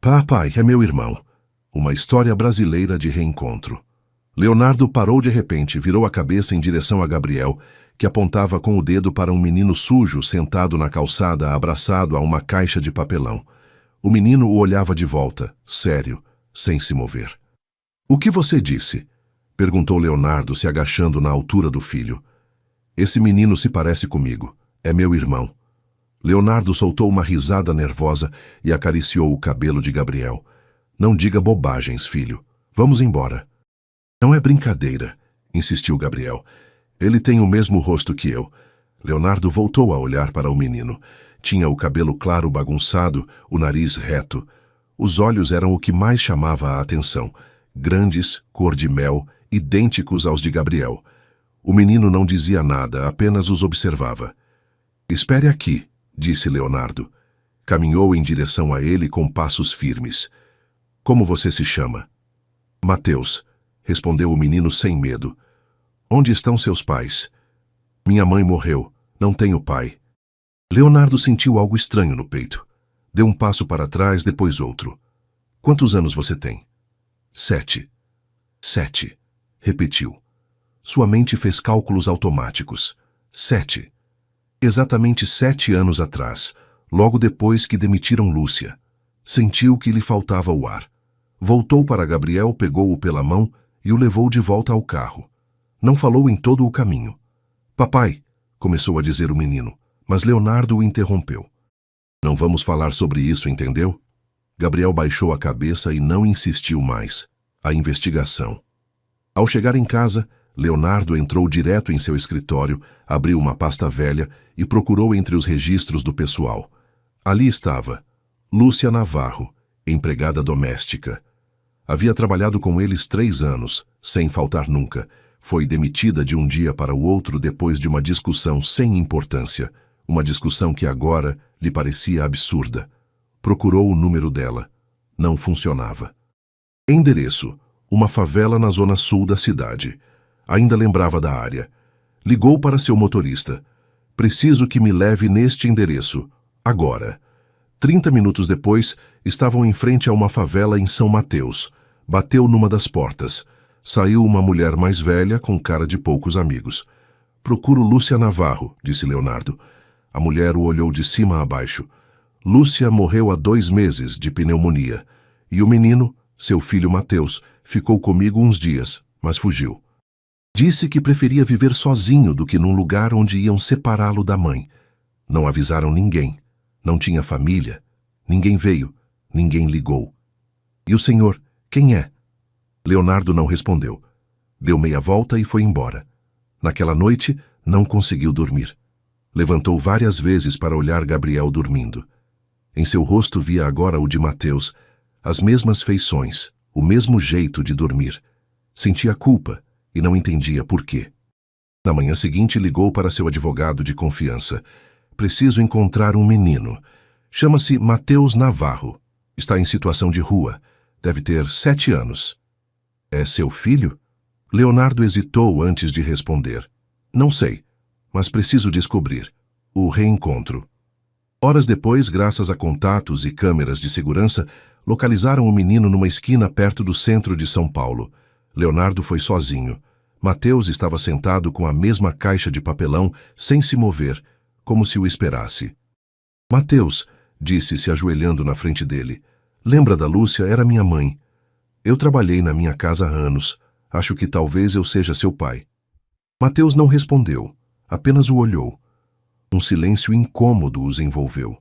Papai é meu irmão. Uma história brasileira de reencontro. Leonardo parou de repente, virou a cabeça em direção a Gabriel, que apontava com o dedo para um menino sujo sentado na calçada, abraçado a uma caixa de papelão. O menino o olhava de volta, sério, sem se mover. "O que você disse?" perguntou Leonardo, se agachando na altura do filho. "Esse menino se parece comigo. É meu irmão." Leonardo soltou uma risada nervosa e acariciou o cabelo de Gabriel. "Não diga bobagens, filho. Vamos embora." "Não é brincadeira", insistiu Gabriel. "Ele tem o mesmo rosto que eu." Leonardo voltou a olhar para o menino. Tinha o cabelo claro bagunçado, o nariz reto. Os olhos eram o que mais chamava a atenção. Grandes, cor de mel, idênticos aos de Gabriel. O menino não dizia nada, apenas os observava. "Espere aqui", disse Leonardo. Caminhou em direção a ele com passos firmes. "Como você se chama?" "Mateus", respondeu o menino sem medo. "Onde estão seus pais?" "Minha mãe morreu. Não tenho pai." Leonardo sentiu algo estranho no peito. Deu um passo para trás, depois outro. "Quantos anos você tem?" "7." "7", repetiu. Sua mente fez cálculos automáticos. 7. Exatamente 7 anos atrás, logo depois que demitiram Lúcia. Sentiu que lhe faltava o ar. Voltou para Gabriel, pegou-o pela mão e o levou de volta ao carro. Não falou em todo o caminho. "Papai", começou a dizer o menino, mas Leonardo o interrompeu. "Não vamos falar sobre isso, entendeu?" Gabriel baixou a cabeça e não insistiu mais. A investigação. Ao chegar em casa, Leonardo entrou direto em seu escritório, abriu uma pasta velha e procurou entre os registros do pessoal. Ali estava Lúcia Navarro, empregada doméstica. Havia trabalhado com eles 3 anos, sem faltar nunca. Foi demitida de um dia para o outro depois de uma discussão sem importância, uma discussão que agora lhe parecia absurda. Procurou o número dela. Não funcionava. Endereço: uma favela na zona sul da cidade. Ainda lembrava da área. Ligou para seu motorista. "Preciso que me leve neste endereço. Agora." 30 minutos depois, estavam em frente a uma favela em São Mateus. Bateu numa das portas. Saiu uma mulher mais velha, com cara de poucos amigos. "Procuro Lúcia Navarro", disse Leonardo. A mulher o olhou de cima a baixo. "Lúcia morreu há 2 meses de pneumonia. E o menino, seu filho Mateus, ficou comigo uns dias, mas fugiu. Disse que preferia viver sozinho do que num lugar onde iam separá-lo da mãe. Não avisaram ninguém. Não tinha família. Ninguém veio. Ninguém ligou." "E o senhor, quem é?" Leonardo não respondeu. Deu meia volta e foi embora. Naquela noite, não conseguiu dormir. Levantou várias vezes para olhar Gabriel dormindo. Em seu rosto via agora o de Mateus, as mesmas feições, o mesmo jeito de dormir. Sentia culpa e não entendia por quê. Na manhã seguinte ligou para seu advogado de confiança. "Preciso encontrar um menino. Chama-se Mateus Navarro. Está em situação de rua. Deve ter 7 anos. "É seu filho?" Leonardo hesitou antes de responder. "Não sei, mas preciso descobrir. O reencontro." Horas depois, graças a contatos e câmeras de segurança, localizaram o menino numa esquina perto do centro de São Paulo. Leonardo foi sozinho. Mateus estava sentado com a mesma caixa de papelão, sem se mover, como se o esperasse. "Mateus", disse, se ajoelhando na frente dele. "Lembra da Lúcia? Era minha mãe. Eu trabalhei na minha casa há anos. Acho que talvez eu seja seu pai." Mateus não respondeu, apenas o olhou. Um silêncio incômodo os envolveu.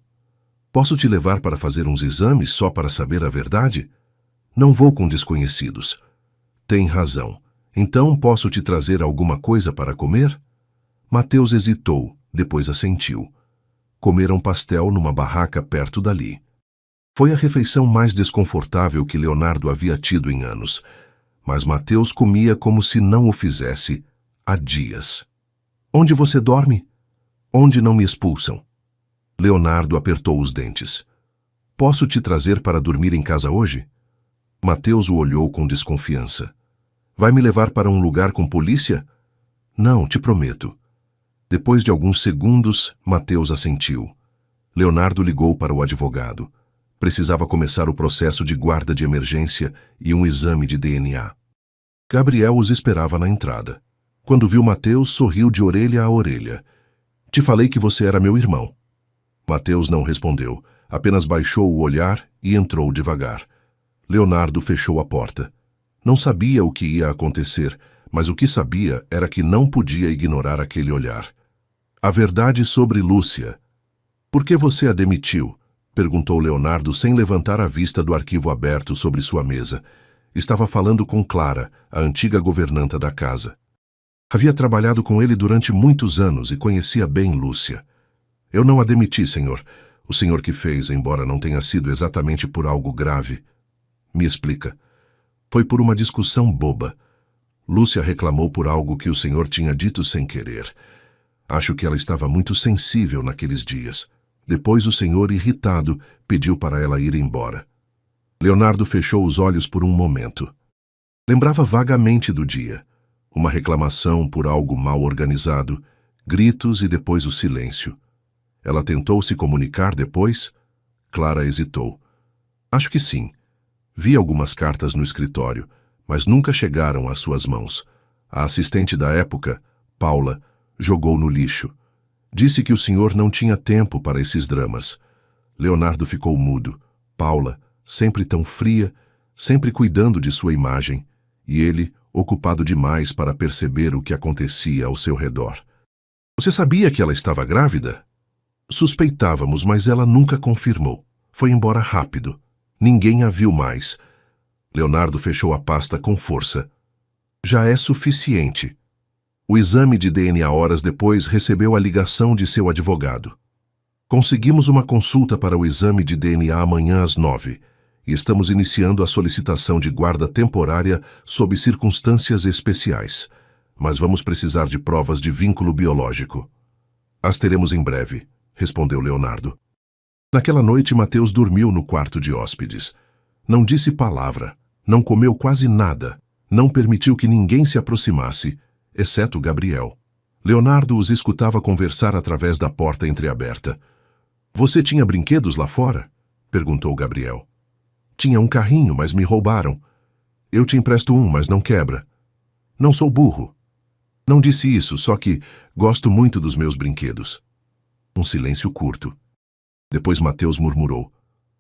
"Posso te levar para fazer uns exames só para saber a verdade?" "Não vou com desconhecidos." "Tem razão. Então posso te trazer alguma coisa para comer?" Mateus hesitou, depois assentiu. Comeram pastel numa barraca perto dali. Foi a refeição mais desconfortável que Leonardo havia tido em anos, mas Mateus comia como se não o fizesse há dias. "Onde você dorme?" "Onde não me expulsam." Leonardo apertou os dentes. "Posso te trazer para dormir em casa hoje?" Mateus o olhou com desconfiança. "Vai me levar para um lugar com polícia?" "Não, te prometo." Depois de alguns segundos, Mateus assentiu. Leonardo ligou para o advogado. Precisava começar o processo de guarda de emergência e um exame de DNA. Gabriel os esperava na entrada. Quando viu Mateus, sorriu de orelha a orelha. Te falei que você era meu irmão. Mateus não respondeu, apenas baixou o olhar e entrou devagar. Leonardo fechou a porta. Não sabia o que ia acontecer, mas o que sabia era que não podia ignorar aquele olhar. A verdade sobre Lúcia. Por que você a demitiu? Perguntou Leonardo sem levantar a vista do arquivo aberto sobre sua mesa. Estava falando com Clara, a antiga governanta da casa. Havia trabalhado com ele durante muitos anos e conhecia bem Lúcia. Eu não a demiti, senhor. O senhor que fez, embora não tenha sido exatamente por algo grave. Me explica. Foi por uma discussão boba. Lúcia reclamou por algo que o senhor tinha dito sem querer. Acho que ela estava muito sensível naqueles dias. Depois o senhor, irritado, pediu para ela ir embora. Leonardo fechou os olhos por um momento. Lembrava vagamente do dia. Uma reclamação por algo mal organizado, gritos e depois o silêncio. Ela tentou se comunicar depois? Clara hesitou. Acho que sim. Vi algumas cartas no escritório, mas nunca chegaram às suas mãos. A assistente da época, Paula, jogou no lixo. Disse que o senhor não tinha tempo para esses dramas. Leonardo ficou mudo. Paula, sempre tão fria, sempre cuidando de sua imagem, e ele, ocupado demais para perceber o que acontecia ao seu redor. Você sabia que ela estava grávida? Suspeitávamos, mas ela nunca confirmou. Foi embora rápido. Ninguém a viu mais. Leonardo fechou a pasta com força. Já é suficiente. O exame de DNA horas depois recebeu a ligação de seu advogado. Conseguimos uma consulta para o exame de DNA amanhã às 9 e estamos iniciando a solicitação de guarda temporária sob circunstâncias especiais, mas vamos precisar de provas de vínculo biológico. As teremos em breve, respondeu Leonardo. Naquela noite, Mateus dormiu no quarto de hóspedes. Não disse palavra, não comeu quase nada, não permitiu que ninguém se aproximasse, exceto Gabriel. Leonardo os escutava conversar através da porta entreaberta. Você tinha brinquedos lá fora? Perguntou Gabriel. Tinha um carrinho, mas me roubaram. Eu te empresto um, mas não quebra. Não sou burro. Não disse isso, só que gosto muito dos meus brinquedos. Um silêncio curto. Depois Mateus murmurou.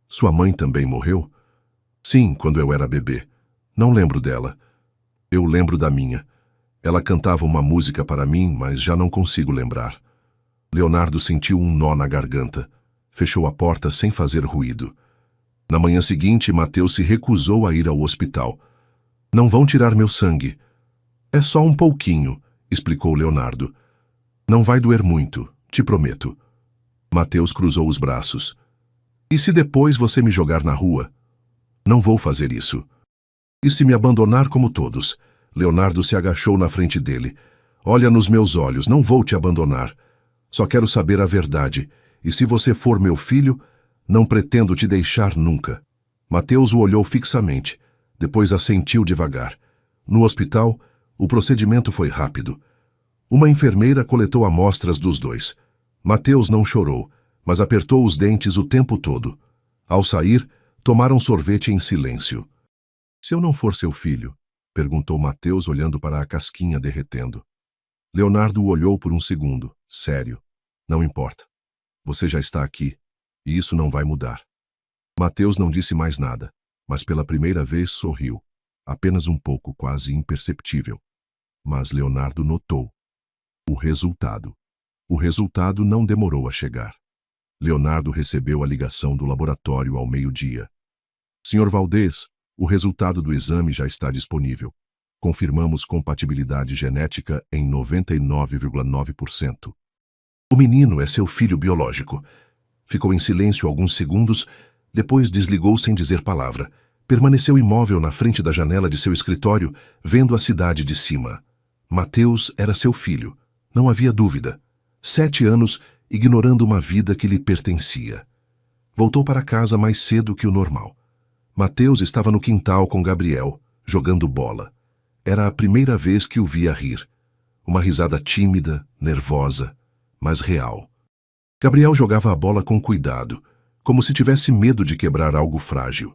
Sua mãe também morreu? Sim, quando eu era bebê. Não lembro dela. Eu lembro da minha. Ela cantava uma música para mim, mas já não consigo lembrar. Leonardo sentiu um nó na garganta. Fechou a porta sem fazer ruído. Na manhã seguinte, Mateus se recusou a ir ao hospital. Não vão tirar meu sangue. É só um pouquinho, explicou Leonardo. Não vai doer muito, te prometo. Mateus cruzou os braços. E se depois você me jogar na rua? Não vou fazer isso. E se me abandonar como todos? Leonardo se agachou na frente dele. Olha nos meus olhos, não vou te abandonar. Só quero saber a verdade. E se você for meu filho, não pretendo te deixar nunca. Mateus o olhou fixamente. Depois assentiu devagar. No hospital, o procedimento foi rápido. Uma enfermeira coletou amostras dos dois. Mateus não chorou, mas apertou os dentes o tempo todo. Ao sair, tomaram sorvete em silêncio. Se eu não for seu filho? Perguntou Mateus olhando para a casquinha derretendo. Leonardo o olhou por um segundo, sério. Não importa. Você já está aqui, e isso não vai mudar. Mateus não disse mais nada, mas pela primeira vez sorriu. Apenas um pouco, quase imperceptível. Mas Leonardo notou. O resultado. O resultado não demorou a chegar. Leonardo recebeu a ligação do laboratório ao meio-dia. Senhor Valdez, o resultado do exame já está disponível. Confirmamos compatibilidade genética em 99,9%. O menino é seu filho biológico. Ficou em silêncio alguns segundos, depois desligou sem dizer palavra. Permaneceu imóvel na frente da janela de seu escritório, vendo a cidade de cima. Mateus era seu filho, não havia dúvida. 7 anos, ignorando uma vida que lhe pertencia. Voltou para casa mais cedo que o normal. Mateus estava no quintal com Gabriel, jogando bola. Era a primeira vez que o via rir. Uma risada tímida, nervosa, mas real. Gabriel jogava a bola com cuidado, como se tivesse medo de quebrar algo frágil.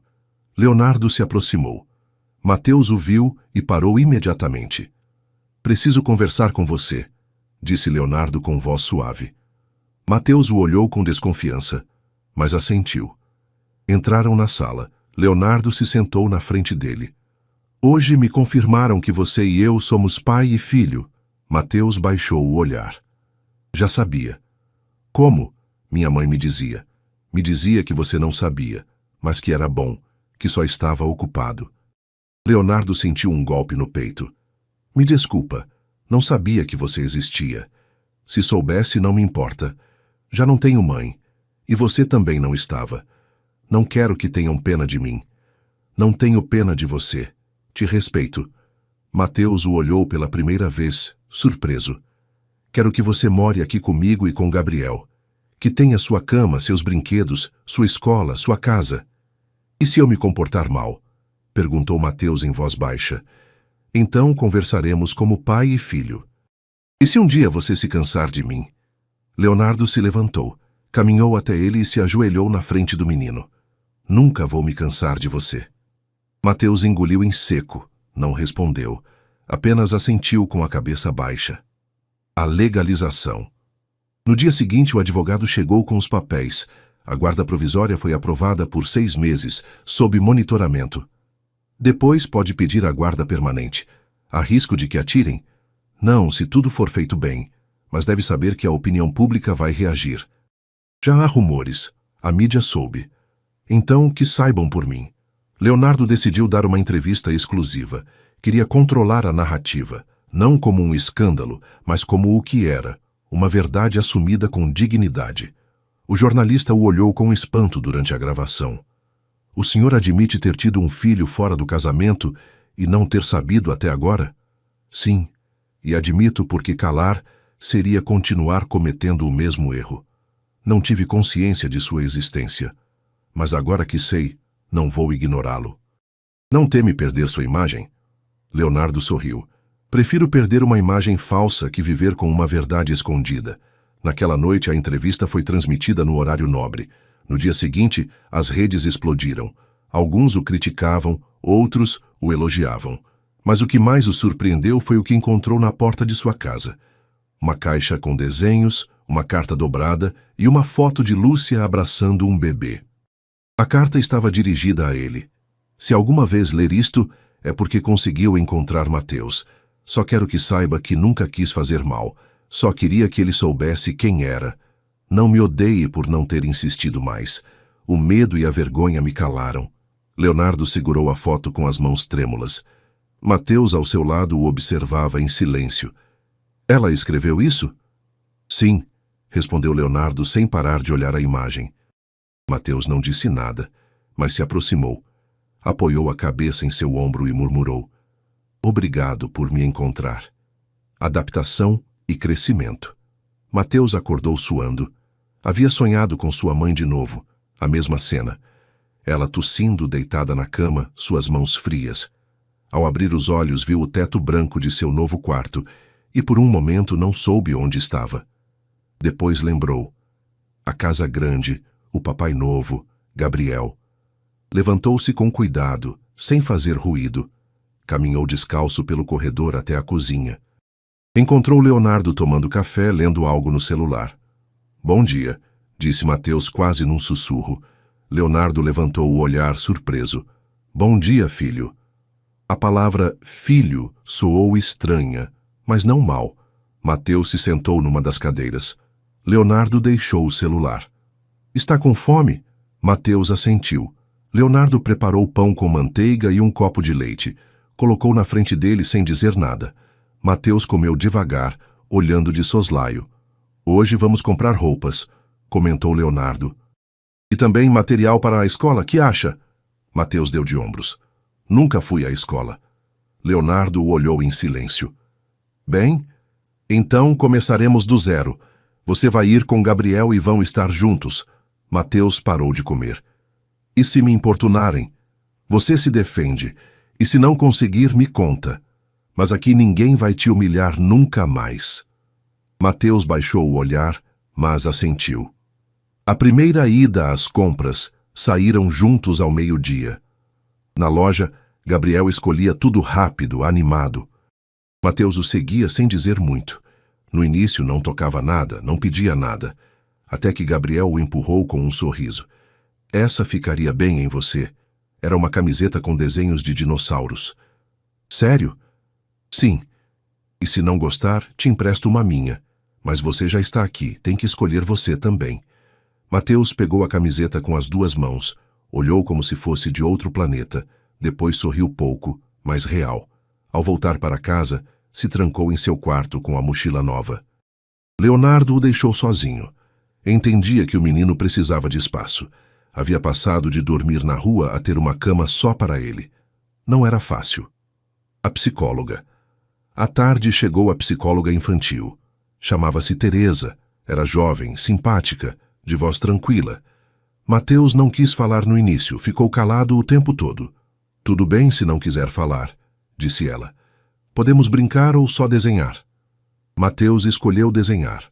Leonardo se aproximou. Mateus o viu e parou imediatamente. Preciso conversar com você, disse Leonardo com voz suave. Mateus o olhou com desconfiança, mas assentiu. Entraram na sala. Leonardo se sentou na frente dele. Hoje me confirmaram que você e eu somos pai e filho. Mateus baixou o olhar. Já sabia. Como? Minha mãe me dizia. Me dizia que você não sabia, mas que era bom, que só estava ocupado. Leonardo sentiu um golpe no peito. Me desculpa, não sabia que você existia. Se soubesse, não me importa. Já não tenho mãe, e você também não estava. Não quero que tenham pena de mim. Não tenho pena de você. Te respeito. Mateus o olhou pela primeira vez, surpreso. Quero que você more aqui comigo e com Gabriel. Que tenha sua cama, seus brinquedos, sua escola, sua casa. E se eu me comportar mal? Perguntou Mateus em voz baixa. Então conversaremos como pai e filho. E se um dia você se cansar de mim? Leonardo se levantou, caminhou até ele e se ajoelhou na frente do menino. Nunca vou me cansar de você. Mateus engoliu em seco, não respondeu, apenas assentiu com a cabeça baixa. A legalização. No dia seguinte, o advogado chegou com os papéis. A guarda provisória foi aprovada por 6 meses, sob monitoramento. Depois pode pedir a guarda permanente. Há risco de que atirem? Não, se tudo for feito bem, mas deve saber que a opinião pública vai reagir. Já há rumores. A mídia soube. Então, que saibam por mim. Leonardo decidiu dar uma entrevista exclusiva. Queria controlar a narrativa, não como um escândalo, mas como o que era, uma verdade assumida com dignidade. O jornalista o olhou com espanto durante a gravação. O senhor admite ter tido um filho fora do casamento e não ter sabido até agora? Sim, e admito porque calar seria continuar cometendo o mesmo erro. Não tive consciência de sua existência, mas agora que sei, não vou ignorá-lo. Não teme perder sua imagem? Leonardo sorriu. Prefiro perder uma imagem falsa que viver com uma verdade escondida. Naquela noite, a entrevista foi transmitida no horário nobre. No dia seguinte, as redes explodiram. Alguns o criticavam, outros o elogiavam. Mas o que mais o surpreendeu foi o que encontrou na porta de sua casa. Uma caixa com desenhos, uma carta dobrada e uma foto de Lúcia abraçando um bebê. A carta estava dirigida a ele. Se alguma vez ler isto, é porque conseguiu encontrar Mateus. Só quero que saiba que nunca quis fazer mal. Só queria que ele soubesse quem era. Não me odeie por não ter insistido mais. O medo e a vergonha me calaram. Leonardo segurou a foto com as mãos trêmulas. Mateus, ao seu lado, o observava em silêncio. Ela escreveu isso? Sim, respondeu Leonardo sem parar de olhar a imagem. Mateus não disse nada, mas se aproximou. Apoiou a cabeça em seu ombro e murmurou: Obrigado por me encontrar. Adaptação e crescimento. Mateus acordou suando. Havia sonhado com sua mãe de novo, a mesma cena. Ela tossindo, deitada na cama, suas mãos frias. Ao abrir os olhos, viu o teto branco de seu novo quarto e por um momento não soube onde estava. Depois lembrou. A casa grande, o papai novo, Gabriel. Levantou-se com cuidado, sem fazer ruído. Caminhou descalço pelo corredor até a cozinha. Encontrou Leonardo tomando café, lendo algo no celular. Bom dia, disse Mateus quase num sussurro. Leonardo levantou o olhar surpreso. Bom dia, filho. A palavra filho soou estranha, mas não mal. Mateus se sentou numa das cadeiras. Leonardo deixou o celular. Está com fome? Mateus assentiu. Leonardo preparou pão com manteiga e um copo de leite. Colocou na frente dele sem dizer nada. Mateus comeu devagar, olhando de soslaio. Hoje vamos comprar roupas, comentou Leonardo. E também material para a escola, que acha? Mateus deu de ombros. Nunca fui à escola. Leonardo o olhou em silêncio. Bem, então começaremos do zero. Você vai ir com Gabriel e vão estar juntos. Mateus parou de comer. E se me importunarem? Você se defende, e se não conseguir, me conta. Mas aqui ninguém vai te humilhar nunca mais. Mateus baixou o olhar, mas assentiu. A primeira ida às compras, saíram juntos ao meio-dia. Na loja, Gabriel escolhia tudo rápido, animado. Mateus o seguia sem dizer muito. No início não tocava nada, não pedia nada, até que Gabriel o empurrou com um sorriso. Essa ficaria bem em você. Era uma camiseta com desenhos de dinossauros. Sério? Sim. E se não gostar, te empresto uma minha. Mas você já está aqui, tem que escolher você também. Mateus pegou a camiseta com as duas mãos, olhou como se fosse de outro planeta, depois sorriu pouco, mas real. Ao voltar para casa, se trancou em seu quarto com a mochila nova. Leonardo o deixou sozinho. Entendia que o menino precisava de espaço. Havia passado de dormir na rua a ter uma cama só para ele. Não era fácil. A psicóloga. À tarde chegou a psicóloga infantil. Chamava-se Teresa. Era jovem, simpática, de voz tranquila. Mateus não quis falar no início, ficou calado o tempo todo. Tudo bem se não quiser falar, disse ela. Podemos brincar ou só desenhar? Mateus escolheu desenhar.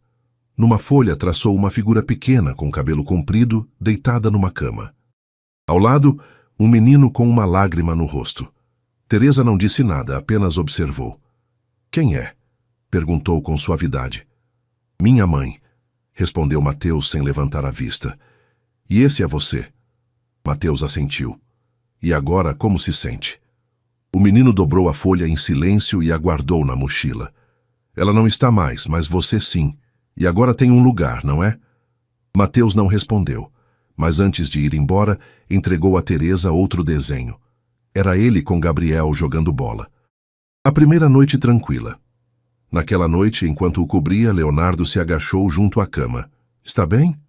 Numa folha traçou uma figura pequena com cabelo comprido, deitada numa cama. Ao lado, um menino com uma lágrima no rosto. Teresa não disse nada, apenas observou. Quem é? Perguntou com suavidade. Minha mãe, respondeu Mateus sem levantar a vista. E esse é você? Mateus assentiu. E agora como se sente? O menino dobrou a folha em silêncio e a guardou na mochila. Ela não está mais, mas você sim. E agora tem um lugar, não é? Mateus não respondeu, mas antes de ir embora, entregou a Teresa outro desenho. Era ele com Gabriel jogando bola. A primeira noite tranquila. Naquela noite, enquanto o cobria, Leonardo se agachou junto à cama. Está bem?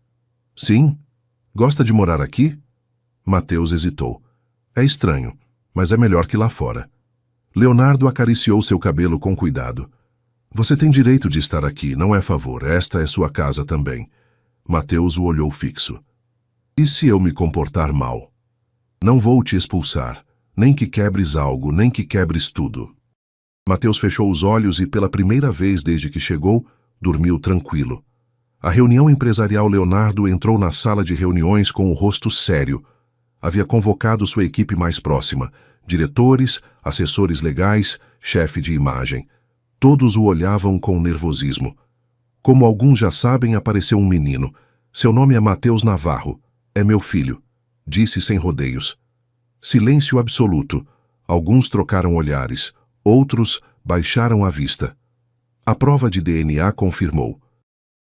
Sim. Gosta de morar aqui? Mateus hesitou. É estranho, mas é melhor que lá fora. Leonardo acariciou seu cabelo com cuidado. Você tem direito de estar aqui, não é favor, esta é sua casa também. Mateus o olhou fixo. E se eu me comportar mal? Não vou te expulsar, nem que quebres algo, nem que quebres tudo. Mateus fechou os olhos e, pela primeira vez desde que chegou, dormiu tranquilo. A reunião empresarial Leonardo entrou na sala de reuniões com o rosto sério. Havia convocado sua equipe mais próxima, diretores, assessores legais, chefe de imagem. Todos o olhavam com nervosismo. Como alguns já sabem, apareceu um menino. Seu nome é Mateus Navarro. É meu filho, disse sem rodeios. Silêncio absoluto. Alguns trocaram olhares, outros baixaram a vista. A prova de DNA confirmou.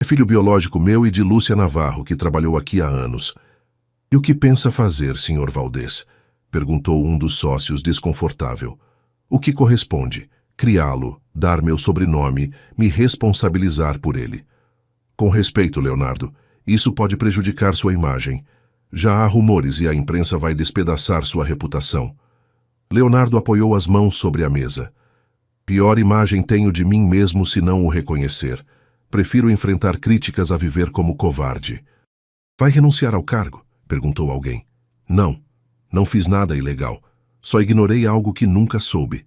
É filho biológico meu e de Lúcia Navarro, que trabalhou aqui há anos. E o que pensa fazer, Sr. Valdez? Perguntou um dos sócios desconfortável. O que corresponde? Criá-lo, dar meu sobrenome, me responsabilizar por ele. Com respeito, Leonardo, isso pode prejudicar sua imagem. Já há rumores e a imprensa vai despedaçar sua reputação. Leonardo apoiou as mãos sobre a mesa. Pior imagem tenho de mim mesmo se não o reconhecer. Prefiro enfrentar críticas a viver como covarde. Vai renunciar ao cargo? Perguntou alguém. Não, não fiz nada ilegal. Só ignorei algo que nunca soube.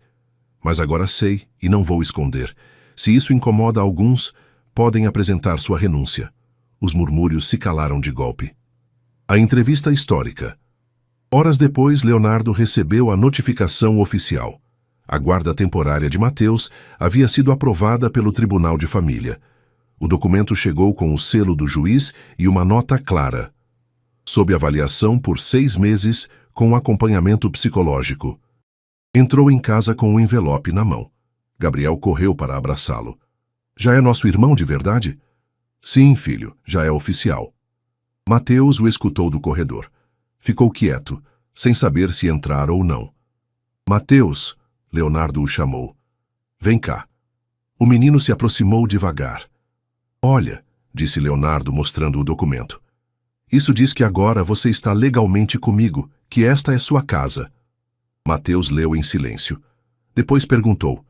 Mas agora sei e não vou esconder. Se isso incomoda alguns, podem apresentar sua renúncia. Os murmúrios se calaram de golpe. A entrevista histórica. Horas depois, Leonardo recebeu a notificação oficial. A guarda temporária de Mateus havia sido aprovada pelo Tribunal de Família. O documento chegou com o selo do juiz e uma nota clara. Sob avaliação por 6 meses, com acompanhamento psicológico. Entrou em casa com o envelope na mão. Gabriel correu para abraçá-lo. Já é nosso irmão de verdade? Sim, filho, já é oficial. Mateus o escutou do corredor. Ficou quieto, sem saber se entrar ou não. Mateus, Leonardo o chamou. Vem cá. O menino se aproximou devagar. Olha, disse Leonardo mostrando o documento. Isso diz que agora você está legalmente comigo, que esta é sua casa. Mateus leu em silêncio. Depois perguntou.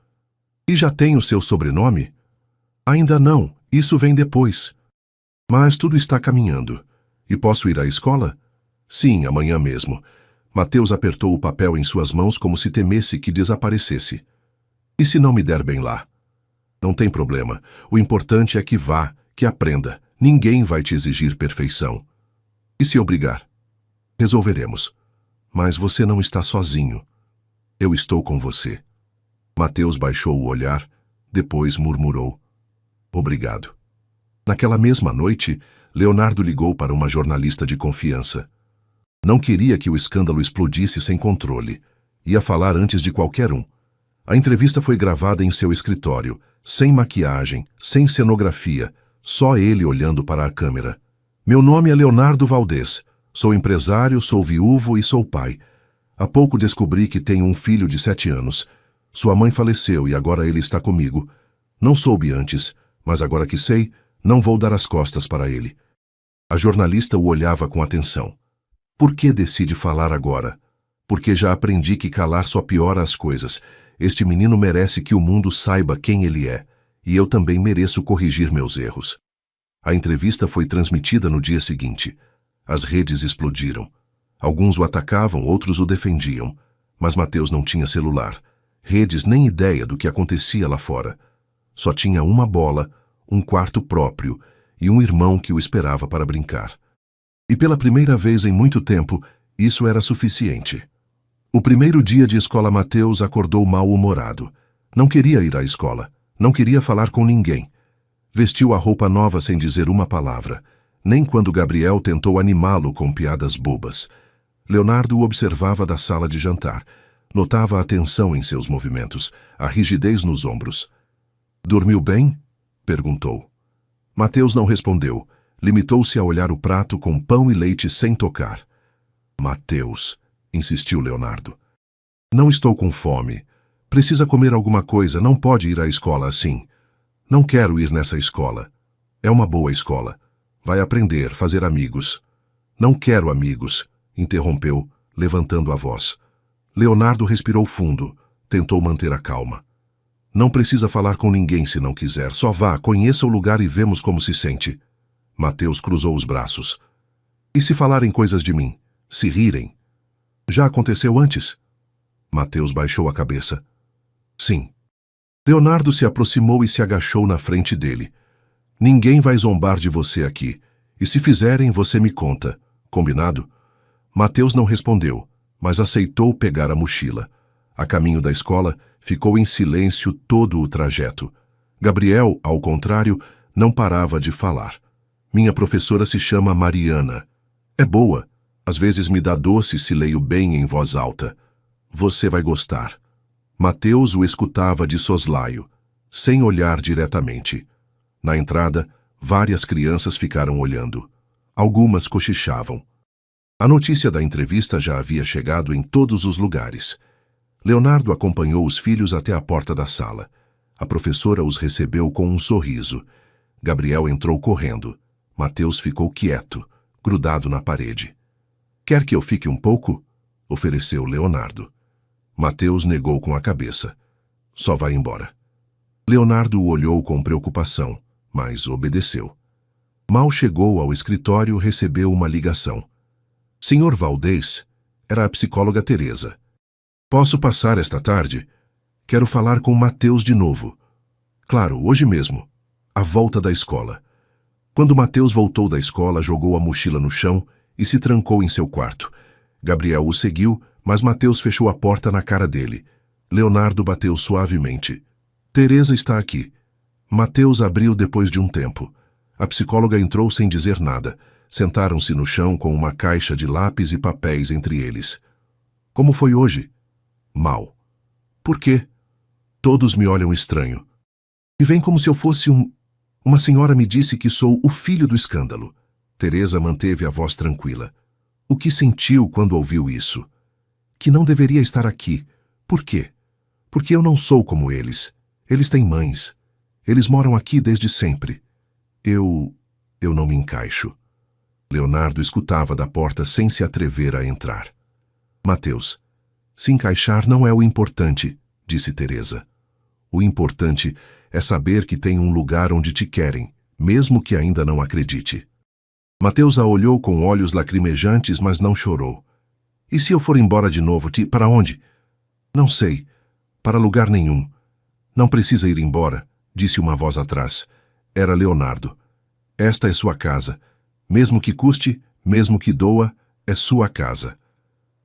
E já tem o seu sobrenome? Ainda não, isso vem depois. Mas tudo está caminhando. E posso ir à escola? Sim, amanhã mesmo. Mateus apertou o papel em suas mãos como se temesse que desaparecesse. E se não me der bem lá? Não tem problema. O importante é que vá, que aprenda. Ninguém vai te exigir perfeição. E se obrigar? Resolveremos. Mas você não está sozinho. Eu estou com você. Mateus baixou o olhar, depois murmurou: obrigado. Naquela mesma noite, Leonardo ligou para uma jornalista de confiança. Não queria que o escândalo explodisse sem controle. Ia falar antes de qualquer um. A entrevista foi gravada em seu escritório, sem maquiagem, sem cenografia, só ele olhando para a câmera. Meu nome é Leonardo Valdez. Sou empresário, sou viúvo e sou pai. Há pouco descobri que tenho um filho de 7 anos. Sua mãe faleceu e agora ele está comigo. Não soube antes, mas agora que sei, não vou dar as costas para ele. A jornalista o olhava com atenção. Por que decide falar agora? Porque já aprendi que calar só piora as coisas. Este menino merece que o mundo saiba quem ele é, e eu também mereço corrigir meus erros. A entrevista foi transmitida no dia seguinte. As redes explodiram. Alguns o atacavam, outros o defendiam. Mas Mateus não tinha celular. Redes nem ideia do que acontecia lá fora. Só tinha uma bola, um quarto próprio e um irmão que o esperava para brincar. E pela primeira vez em muito tempo, isso era suficiente. O primeiro dia de escola, Mateus acordou mal-humorado. Não queria ir à escola. Não queria falar com ninguém. Vestiu a roupa nova sem dizer uma palavra, nem quando Gabriel tentou animá-lo com piadas bobas. Leonardo o observava da sala de jantar. Notava a tensão em seus movimentos, a rigidez nos ombros. Dormiu bem? Perguntou. Mateus não respondeu. Limitou-se a olhar o prato com pão e leite sem tocar. Mateus, insistiu Leonardo. Não estou com fome. Precisa comer alguma coisa, não pode ir à escola assim. Não quero ir nessa escola. É uma boa escola. Vai aprender, fazer amigos. Não quero amigos, interrompeu, levantando a voz. Leonardo respirou fundo, tentou manter a calma. Não precisa falar com ninguém se não quiser. Só vá, conheça o lugar e vemos como se sente. Mateus cruzou os braços. E se falarem coisas de mim? Se rirem? Já aconteceu antes? Mateus baixou a cabeça. Sim. Leonardo se aproximou e se agachou na frente dele. Ninguém vai zombar de você aqui. E se fizerem, você me conta. Combinado? Mateus não respondeu, mas aceitou pegar a mochila. A caminho da escola, ficou em silêncio todo o trajeto. Gabriel, ao contrário, não parava de falar. Minha professora se chama Mariana. É boa. Às vezes me dá doce se leio bem em voz alta. Você vai gostar. Mateus o escutava de soslaio, sem olhar diretamente. Na entrada, várias crianças ficaram olhando. Algumas cochichavam. A notícia da entrevista já havia chegado em todos os lugares. Leonardo acompanhou os filhos até a porta da sala. A professora os recebeu com um sorriso. Gabriel entrou correndo. Mateus ficou quieto, grudado na parede. Quer que eu fique um pouco? Ofereceu Leonardo. Mateus negou com a cabeça. Só vai embora. Leonardo o olhou com preocupação, mas obedeceu. Mal chegou ao escritório, recebeu uma ligação. Senhor Valdez, era a psicóloga Teresa. Posso passar esta tarde? Quero falar com Mateus de novo. Claro, hoje mesmo. À volta da escola. Quando Mateus voltou da escola, jogou a mochila no chão e se trancou em seu quarto. Gabriel o seguiu, mas Mateus fechou a porta na cara dele. Leonardo bateu suavemente. Teresa está aqui. Mateus abriu depois de um tempo. A psicóloga entrou sem dizer nada. Sentaram-se no chão com uma caixa de lápis e papéis entre eles. Como foi hoje? Mal. Por quê? Todos me olham estranho. Me veem como se eu fosse Uma senhora me disse que sou o filho do escândalo. Teresa manteve a voz tranquila. O que sentiu quando ouviu isso? Que não deveria estar aqui. Por quê? Porque eu não sou como eles. Eles têm mães. Eles moram aqui desde sempre. Eu não me encaixo. Leonardo escutava da porta sem se atrever a entrar. Mateus, se encaixar não é o importante, disse Teresa. O importante é saber que tem um lugar onde te querem, mesmo que ainda não acredite. Mateus a olhou com olhos lacrimejantes, mas não chorou. E se eu for embora de novo, para onde? Não sei. Para lugar nenhum. Não precisa ir embora, disse uma voz atrás. Era Leonardo. Esta é sua casa. Mesmo que custe, mesmo que doa, é sua casa.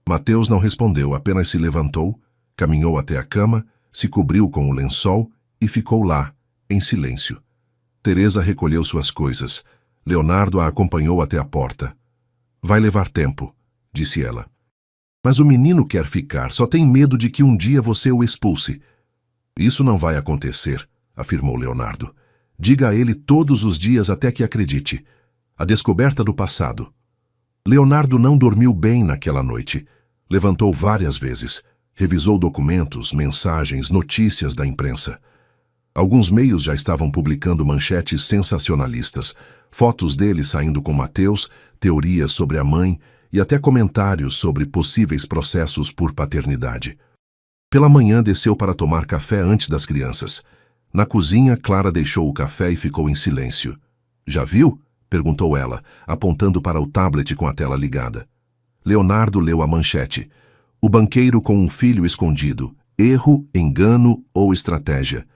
Mateus não respondeu, apenas se levantou, caminhou até a cama, se cobriu com o lençol e ficou lá, em silêncio. Teresa recolheu suas coisas. Leonardo a acompanhou até a porta. Vai levar tempo, disse ela. Mas o menino quer ficar, só tem medo de que um dia você o expulse. Isso não vai acontecer, afirmou Leonardo. Diga a ele todos os dias até que acredite. A descoberta do passado. Leonardo não dormiu bem naquela noite. Levantou várias vezes. Revisou documentos, mensagens, notícias da imprensa. Alguns meios já estavam publicando manchetes sensacionalistas, fotos dele saindo com Mateus, teorias sobre a mãe e até comentários sobre possíveis processos por paternidade. Pela manhã desceu para tomar café antes das crianças. Na cozinha, Clara deixou o café e ficou em silêncio. Já viu? Perguntou ela, apontando para o tablet com a tela ligada. Leonardo leu a manchete. O banqueiro com um filho escondido. Erro, engano ou estratégia.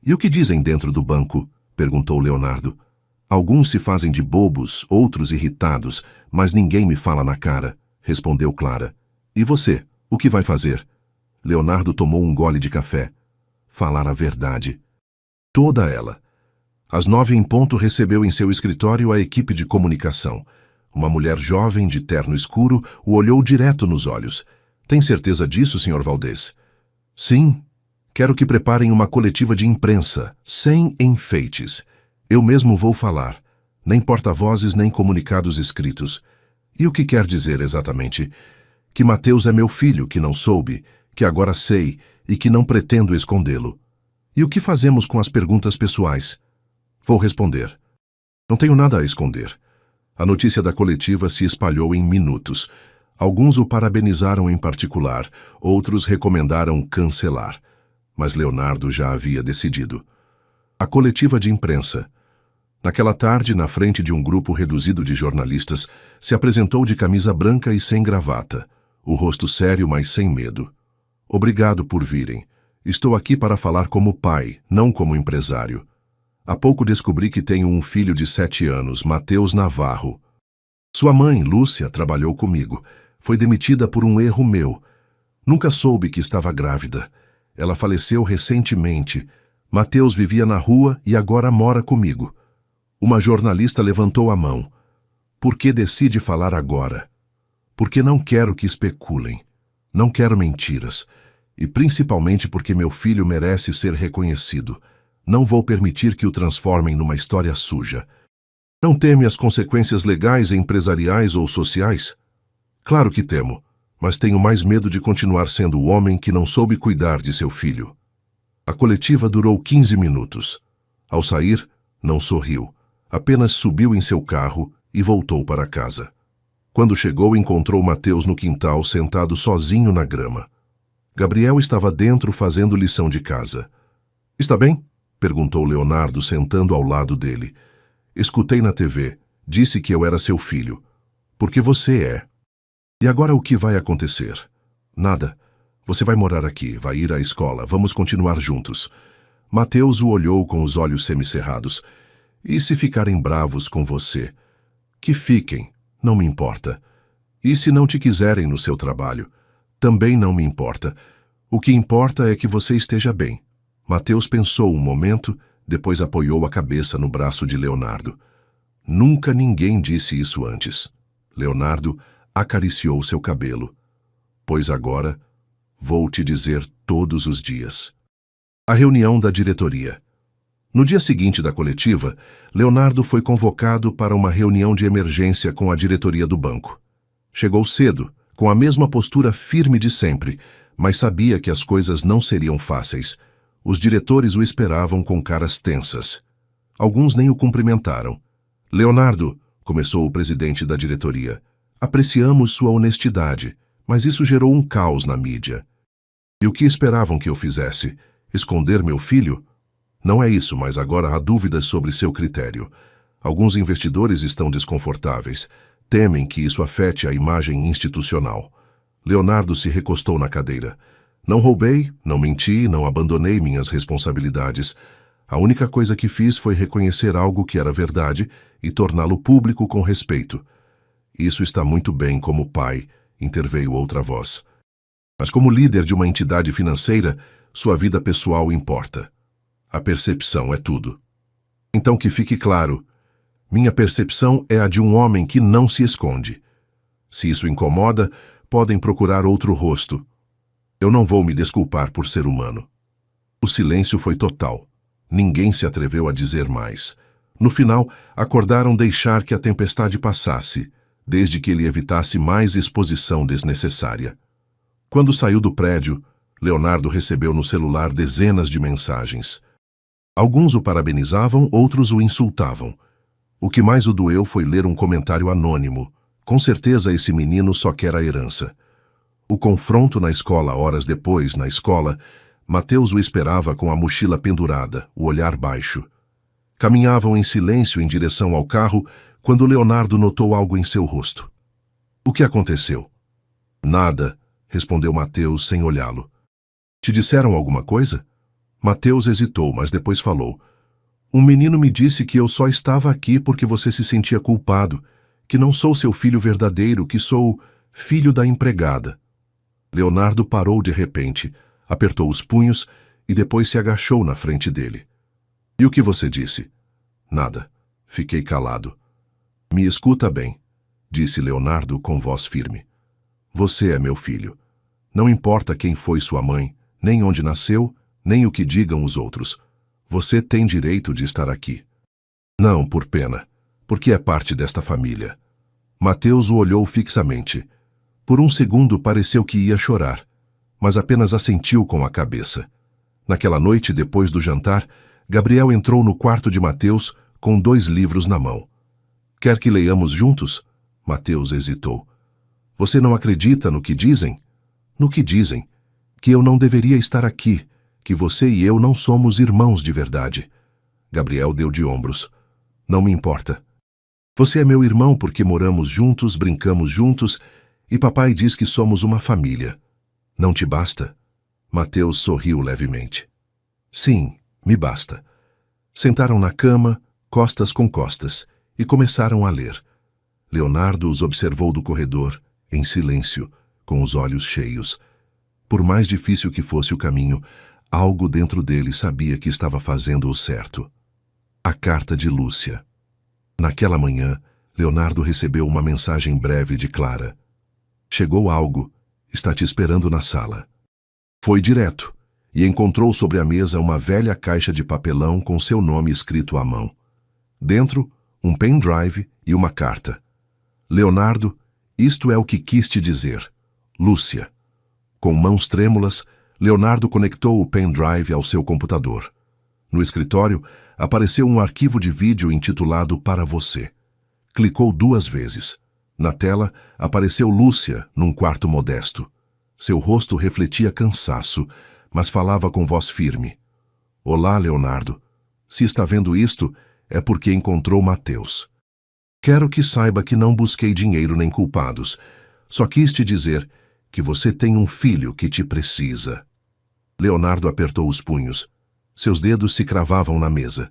E o que dizem dentro do banco? Perguntou Leonardo. Alguns se fazem de bobos, outros irritados, mas ninguém me fala na cara, respondeu Clara. E você, o que vai fazer? Leonardo tomou um gole de café. Falar a verdade. Toda ela. Às 9h recebeu em seu escritório a equipe de comunicação. Uma mulher jovem de terno escuro o olhou direto nos olhos. Tem certeza disso, Sr. Valdez? Sim. Quero que preparem uma coletiva de imprensa, sem enfeites. Eu mesmo vou falar. Nem porta-vozes, nem comunicados escritos. E o que quer dizer exatamente? Que Mateus é meu filho, que não soube, que agora sei e que não pretendo escondê-lo. E o que fazemos com as perguntas pessoais? Vou responder. Não tenho nada a esconder. A notícia da coletiva se espalhou em minutos. Alguns o parabenizaram em particular, outros recomendaram cancelar. Mas Leonardo já havia decidido. A coletiva de imprensa. Naquela tarde, na frente de um grupo reduzido de jornalistas, se apresentou de camisa branca e sem gravata, o rosto sério, mas sem medo. Obrigado por virem. Estou aqui para falar como pai, não como empresário. Há pouco descobri que tenho um filho de 7 anos, Mateus Navarro. Sua mãe, Lúcia, trabalhou comigo. Foi demitida por um erro meu. Nunca soube que estava grávida. Ela faleceu recentemente. Mateus vivia na rua e agora mora comigo. Uma jornalista levantou a mão. Por que decide falar agora? Porque não quero que especulem. Não quero mentiras. E principalmente porque meu filho merece ser reconhecido. Não vou permitir que o transformem numa história suja. Não teme as consequências legais, empresariais ou sociais? Claro que temo. Mas tenho mais medo de continuar sendo o homem que não soube cuidar de seu filho. A coletiva durou 15 minutos. Ao sair, não sorriu. Apenas subiu em seu carro e voltou para casa. Quando chegou, encontrou Mateus no quintal, sentado sozinho na grama. Gabriel estava dentro fazendo lição de casa. Está bem? Perguntou Leonardo, sentando ao lado dele. Escutei na TV. Disse que eu era seu filho. Porque você é. E agora o que vai acontecer? Nada. Você vai morar aqui, vai ir à escola, vamos continuar juntos. Mateus o olhou com os olhos semicerrados. E se ficarem bravos com você? Que fiquem, não me importa. E se não te quiserem no seu trabalho? Também não me importa. O que importa é que você esteja bem. Mateus pensou um momento, depois apoiou a cabeça no braço de Leonardo. Nunca ninguém disse isso antes. Leonardo acariciou seu cabelo. Pois agora, vou te dizer todos os dias. A reunião da diretoria. No dia seguinte da coletiva, Leonardo foi convocado para uma reunião de emergência com a diretoria do banco. Chegou cedo, com a mesma postura firme de sempre, mas sabia que as coisas não seriam fáceis. Os diretores o esperavam com caras tensas. Alguns nem o cumprimentaram. Leonardo, começou o presidente da diretoria, apreciamos sua honestidade, mas isso gerou um caos na mídia. E o que esperavam que eu fizesse? Esconder meu filho? Não é isso, mas agora há dúvidas sobre seu critério. Alguns investidores estão desconfortáveis. Temem que isso afete a imagem institucional. Leonardo se recostou na cadeira. Não roubei, não menti, não abandonei minhas responsabilidades. A única coisa que fiz foi reconhecer algo que era verdade e torná-lo público com respeito. Isso está muito bem como pai, interveio outra voz. Mas como líder de uma entidade financeira, sua vida pessoal importa. A percepção é tudo. Então que fique claro, minha percepção é a de um homem que não se esconde. Se isso incomoda, podem procurar outro rosto. Eu não vou me desculpar por ser humano. O silêncio foi total. Ninguém se atreveu a dizer mais. No final, acordaram deixar que a tempestade passasse, desde que ele evitasse mais exposição desnecessária. Quando saiu do prédio, Leonardo recebeu no celular dezenas de mensagens. Alguns o parabenizavam, outros o insultavam. O que mais o doeu foi ler um comentário anônimo. Com certeza esse menino só quer a herança. O confronto na escola, horas depois, na escola, Mateus o esperava com a mochila pendurada, o olhar baixo. Caminhavam em silêncio em direção ao carro quando Leonardo notou algo em seu rosto. O que aconteceu? Nada, respondeu Mateus sem olhá-lo. Te disseram alguma coisa? Mateus hesitou, mas depois falou. Um menino me disse que eu só estava aqui porque você se sentia culpado, que não sou seu filho verdadeiro, que sou filho da empregada. Leonardo parou de repente, apertou os punhos e depois se agachou na frente dele. E o que você disse? Nada. Fiquei calado. Me escuta bem, disse Leonardo com voz firme. Você é meu filho. Não importa quem foi sua mãe, nem onde nasceu, nem o que digam os outros. Você tem direito de estar aqui. Não por pena, porque é parte desta família. Mateus o olhou fixamente. Por um segundo pareceu que ia chorar, mas apenas assentiu com a cabeça. Naquela noite, depois do jantar, Gabriel entrou no quarto de Mateus com 2 livros na mão. Quer que leiamos juntos? Mateus hesitou. Você não acredita no que dizem? No que dizem? Que eu não deveria estar aqui, que você e eu não somos irmãos de verdade. Gabriel deu de ombros. Não me importa. Você é meu irmão porque moramos juntos, brincamos juntos, e papai diz que somos uma família. Não te basta? Mateus sorriu levemente. Sim, me basta. Sentaram na cama, costas com costas, e começaram a ler. Leonardo os observou do corredor, em silêncio, com os olhos cheios. Por mais difícil que fosse o caminho, algo dentro dele sabia que estava fazendo o certo. A carta de Lúcia. Naquela manhã, Leonardo recebeu uma mensagem breve de Clara. Chegou algo, está te esperando na sala. Foi direto e encontrou sobre a mesa uma velha caixa de papelão com seu nome escrito à mão. Dentro, um pendrive e uma carta. Leonardo, isto é o que quis te dizer. Lúcia. Com mãos trêmulas, Leonardo conectou o pendrive ao seu computador. No escritório, apareceu um arquivo de vídeo intitulado Para Você. Clicou 2 vezes. Na tela, apareceu Lúcia, num quarto modesto. Seu rosto refletia cansaço, mas falava com voz firme. Olá, Leonardo. Se está vendo isto, é porque encontrou Mateus. Quero que saiba que não busquei dinheiro nem culpados. Só quis te dizer que você tem um filho que te precisa. Leonardo apertou os punhos. Seus dedos se cravavam na mesa.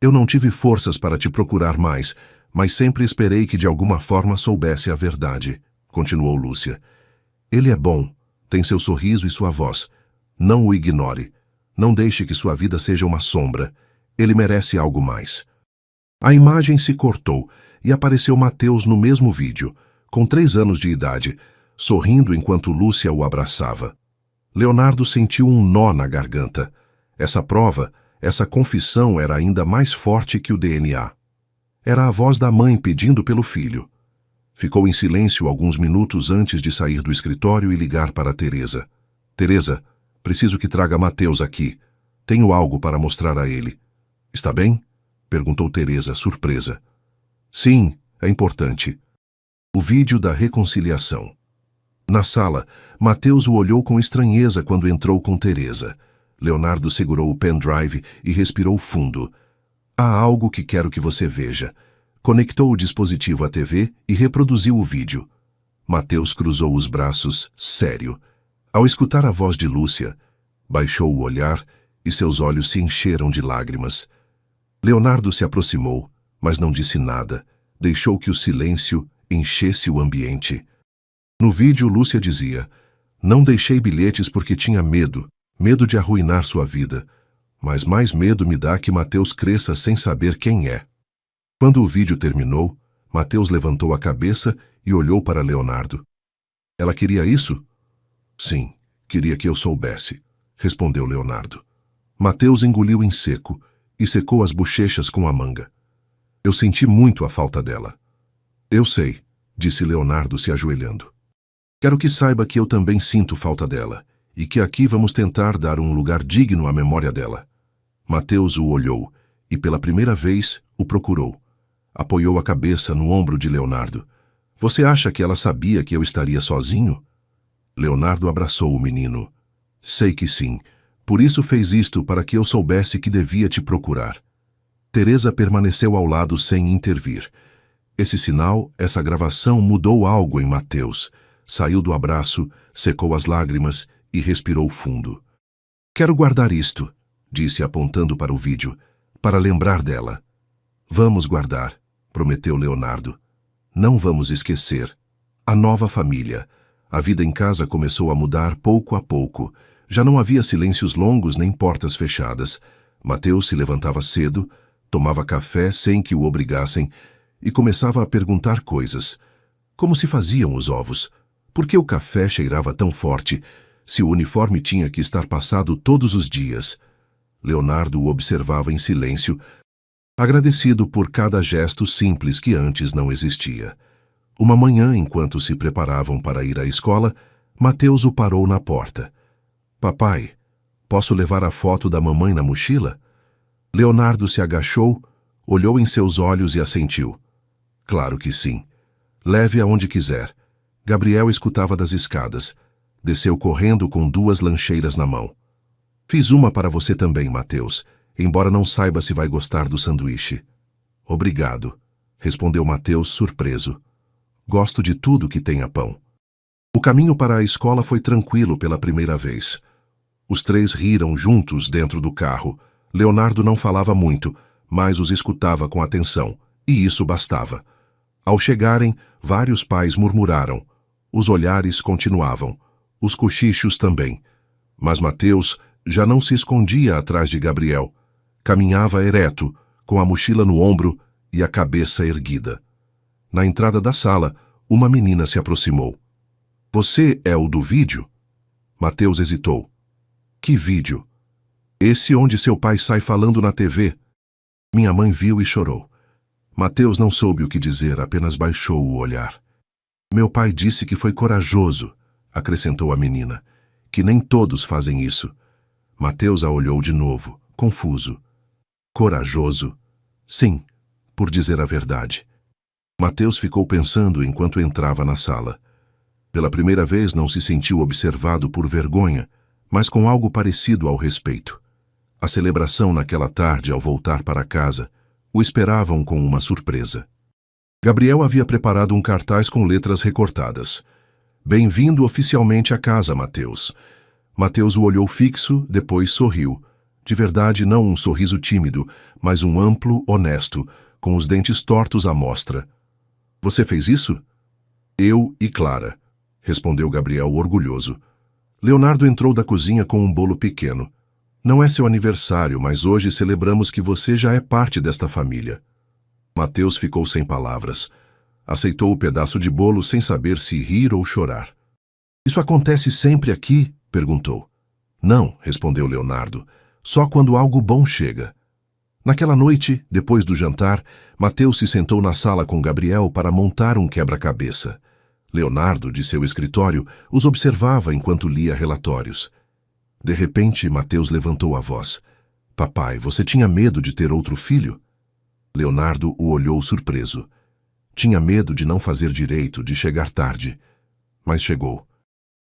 Eu não tive forças para te procurar mais, mas sempre esperei que de alguma forma soubesse a verdade, continuou Lúcia. Ele é bom, tem seu sorriso e sua voz. Não o ignore. Não deixe que sua vida seja uma sombra. Ele merece algo mais. A imagem se cortou e apareceu Mateus no mesmo vídeo, com 3 anos de idade, sorrindo enquanto Lúcia o abraçava. Leonardo sentiu um nó na garganta. Essa prova, essa confissão era ainda mais forte que o DNA. Era a voz da mãe pedindo pelo filho. Ficou em silêncio alguns minutos antes de sair do escritório e ligar para Teresa. Teresa, preciso que traga Mateus aqui. Tenho algo para mostrar a ele. Está bem? Perguntou Teresa, surpresa. Sim, é importante. O vídeo da reconciliação. Na sala, Mateus o olhou com estranheza quando entrou com Teresa. Leonardo segurou o pendrive e respirou fundo. Há algo que quero que você veja. Conectou o dispositivo à TV e reproduziu o vídeo. Mateus cruzou os braços, sério. Ao escutar a voz de Lúcia, baixou o olhar e seus olhos se encheram de lágrimas. Leonardo se aproximou, mas não disse nada. Deixou que o silêncio enchesse o ambiente. No vídeo, Lúcia dizia: "Não deixei bilhetes porque tinha medo de arruinar sua vida. Mas mais medo me dá que Mateus cresça sem saber quem é." Quando o vídeo terminou, Mateus levantou a cabeça e olhou para Leonardo. "Ela queria isso?" "Sim, queria que eu soubesse", respondeu Leonardo. Mateus engoliu em seco e secou as bochechas com a manga. "Eu senti muito a falta dela." "Eu sei", disse Leonardo se ajoelhando. "Quero que saiba que eu também sinto falta dela e que aqui vamos tentar dar um lugar digno à memória dela." Mateus o olhou e, pela primeira vez, o procurou. Apoiou a cabeça no ombro de Leonardo. "Você acha que ela sabia que eu estaria sozinho?" Leonardo abraçou o menino. "Sei que sim. Por isso fez isto, para que eu soubesse que devia te procurar." Teresa permaneceu ao lado sem intervir. Esse sinal, essa gravação mudou algo em Mateus. Saiu do abraço, secou as lágrimas e respirou fundo. "Quero guardar isto", disse apontando para o vídeo, "para lembrar dela." "Vamos guardar", prometeu Leonardo. "Não vamos esquecer. A nova família." A vida em casa começou a mudar pouco a pouco. Já não havia silêncios longos nem portas fechadas. Mateus se levantava cedo, tomava café sem que o obrigassem e começava a perguntar coisas. Como se faziam os ovos? Por que o café cheirava tão forte, se o uniforme tinha que estar passado todos os dias? Leonardo o observava em silêncio, agradecido por cada gesto simples que antes não existia. Uma manhã, enquanto se preparavam para ir à escola, Mateus o parou na porta. "Papai, posso levar a foto da mamãe na mochila?" Leonardo se agachou, olhou em seus olhos e assentiu. "Claro que sim. Leve aonde quiser." Gabriel escutava das escadas. Desceu correndo com 2 lancheiras na mão. "Fiz uma para você também, Mateus, embora não saiba se vai gostar do sanduíche." "Obrigado", respondeu Mateus surpreso. "Gosto de tudo que tenha pão." O caminho para a escola foi tranquilo pela primeira vez. Os 3 riram juntos dentro do carro. Leonardo não falava muito, mas os escutava com atenção, e isso bastava. Ao chegarem, vários pais murmuraram. Os olhares continuavam, os cochichos também. Mas Mateus já não se escondia atrás de Gabriel. Caminhava ereto, com a mochila no ombro e a cabeça erguida. Na entrada da sala, uma menina se aproximou. "Você é o do vídeo?" Mateus hesitou. "Que vídeo?" "Esse onde seu pai sai falando na TV." Minha mãe viu e chorou. Mateus não soube o que dizer, apenas baixou o olhar. "Meu pai disse que foi corajoso", acrescentou a menina, "que nem todos fazem isso." Mateus a olhou de novo, confuso. "Corajoso?" "Sim, por dizer a verdade." Mateus ficou pensando enquanto entrava na sala. Pela primeira vez não se sentiu observado por vergonha, mas com algo parecido ao respeito. A celebração naquela tarde, ao voltar para casa, o esperavam com uma surpresa. Gabriel havia preparado um cartaz com letras recortadas. "Bem-vindo oficialmente à casa, Mateus." Mateus o olhou fixo, depois sorriu. De verdade, não um sorriso tímido, mas um amplo, honesto, com os dentes tortos à mostra. "Você fez isso?" "Eu e Clara", respondeu Gabriel orgulhoso. Leonardo entrou da cozinha com um bolo pequeno. "Não é seu aniversário, mas hoje celebramos que você já é parte desta família." Mateus ficou sem palavras. Aceitou o pedaço de bolo sem saber se rir ou chorar. "Isso acontece sempre aqui?" perguntou. "Não", respondeu Leonardo. "Só quando algo bom chega." Naquela noite, depois do jantar, Mateus se sentou na sala com Gabriel para montar um quebra-cabeça. Leonardo, de seu escritório, os observava enquanto lia relatórios. De repente, Mateus levantou a voz. "Papai, você tinha medo de ter outro filho?" Leonardo o olhou surpreso. Tinha medo de não fazer direito, de chegar tarde. Mas chegou.